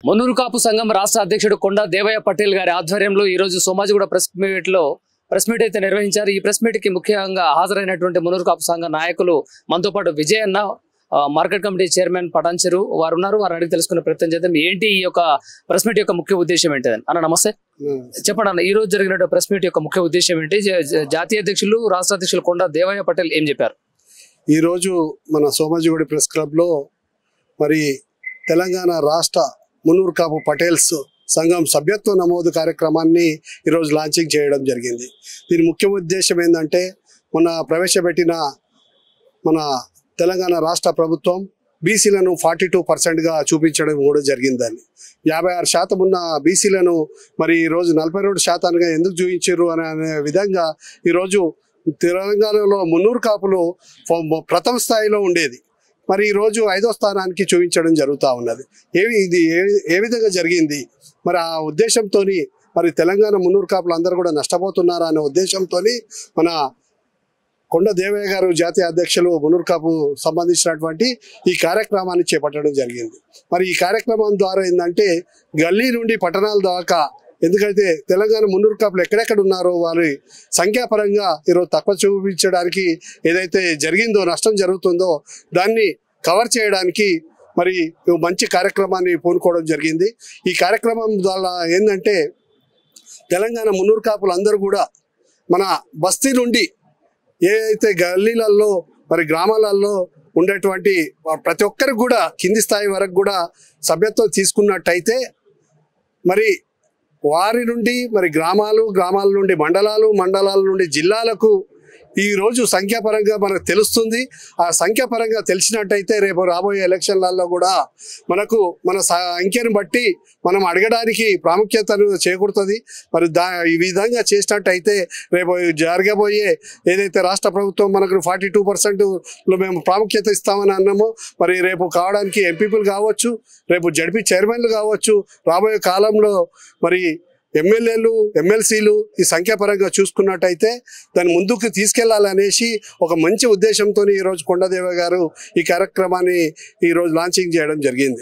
మున్నూరు కాపు సంఘం రాష్ట్ర అధ్యక్షుడు కొండా దేవయ్య పటేల్ గారి ఆధ్వర్యంలో ఈ రోజు సోమాజిగూడ ప్రెస్ మీట్ అయితే నిర్వహించారు। ఈ ప్రెస్ మీట్ కి ముఖ్యంగా హాజరైనటువంటి మున్నూరు కాపు సంఘ నాయకులు మనతో పాటు విజయ్ అన్న, మార్కెట్ కమిటీ చైర్మన్ పటాన్చెరు వారు ఉన్నారు। వారు అడిగి తెలుసుకునే ప్రయత్నం చేద్దాం। ఏంటి ఈ యొక్క ప్రెస్ మీట్ యొక్క ముఖ్య ఉద్దేశం ఏంటిదని అన్న? నమస్తే, చెప్పండి అన్న, ఈ రోజు జరిగిన ప్రెస్ మీట్ యొక్క ముఖ్య ఉద్దేశం ఏంటి? జాతీయ అధ్యక్షులు రాష్ట్ర అధ్యక్షులు కొండా దేవయ్య పటేల్ ఏం చెప్పారు? ఈ రోజు మన సోమాజిగూడ ప్రెస్ క్లబ్ లో మరి తెలంగాణ రాష్ట్ర మున్నూరు కాపు పటేల్స్ సంఘం సభ్యత్వ నమోదు కార్యక్రమాన్ని ఈరోజు లాంచింగ్ చేయడం జరిగింది। దీని ముఖ్య ఉద్దేశం ఏంటంటే, మొన్న ప్రవేశపెట్టిన మన తెలంగాణ రాష్ట్ర ప్రభుత్వం బీసీలను 42%గా చూపించడం కూడా జరిగిందని, 56% ఉన్న బీసీలను మరి ఈరోజు 42%గా ఎందుకు చూపించారు అనే విధంగా ఈరోజు తెలంగాణలో మున్నూరు కాపులు ప్రథమ స్థాయిలో ఉండేది, మరి ఈరోజు 5వ స్థానానికి చూపించడం జరుగుతూ ఉన్నది। ఇది ఏ విధంగా జరిగింది? మరి ఆ ఉద్దేశంతో మరి తెలంగాణ మున్నూరు కాపులు అందరూ కూడా నష్టపోతున్నారా అనే ఉద్దేశంతో మన కొండ దేవయ్య గారు జాతీయ అధ్యక్షులు మున్నూరు కాపు సంబంధించినటువంటి ఈ కార్యక్రమాన్ని చేపట్టడం జరిగింది। మరి ఈ కార్యక్రమం ద్వారా ఏంటంటే, గల్లీ నుండి పట్టణాల దాకా, ఎందుకైతే తెలంగాణ మున్నూరు కాపులు ఎక్కడెక్కడ ఉన్నారో వారి సంఖ్యాపరంగా ఈరోజు తక్కువ చూపించడానికి ఏదైతే జరిగిందో, నష్టం జరుగుతుందో దాన్ని కవర్ చేయడానికి మరి మంచి కార్యక్రమాన్ని పూనుకోవడం జరిగింది। ఈ కార్యక్రమం ద్వారా ఏంటంటే, తెలంగాణ మున్నూరు కాపులు అందరూ కూడా మన బస్తీ నుండి ఏదైతే గల్లీలలో మరి గ్రామాలలో ఉండేటువంటి ప్రతి ఒక్కరికి కూడా కింది స్థాయి వరకు కూడా సభ్యత్వం తీసుకున్నట్టయితే, మరి వారి నుండి మరి గ్రామాల నుండి మండలాల నుండి జిల్లాలకు ఈరోజు సంఖ్యాపరంగా మనకు తెలుస్తుంది। ఆ సంఖ్యాపరంగా తెలిసినట్టయితే రేపు రాబోయే ఎలక్షన్లలో కూడా మనకు మన సంఖ్యను బట్టి మనం అడగడానికి ప్రాముఖ్యతను చేకూరుతుంది। మరి ఈ విధంగా చేసినట్టయితే రేపు జరగబోయే ఏదైతే రాష్ట్ర ప్రభుత్వం మనకు 42%లో మేము ప్రాముఖ్యత ఇస్తామని అన్నామో, మరి రేపు కావడానికి ఎంపీపీలు కావచ్చు, రేపు జడ్పీ చైర్మన్లు కావచ్చు, రాబోయే కాలంలో మరి ఎమ్మెల్యేలు ఎమ్మెల్సీలు ఈ సంఖ్యాపరంగా చూసుకున్నట్టయితే దాన్ని ముందుకు తీసుకెళ్లాలనేసి ఒక మంచి ఉద్దేశంతో ఈరోజు కొండదేవ గారు ఈ కార్యక్రమాన్ని ఈరోజు లాంచింగ్ చేయడం జరిగింది।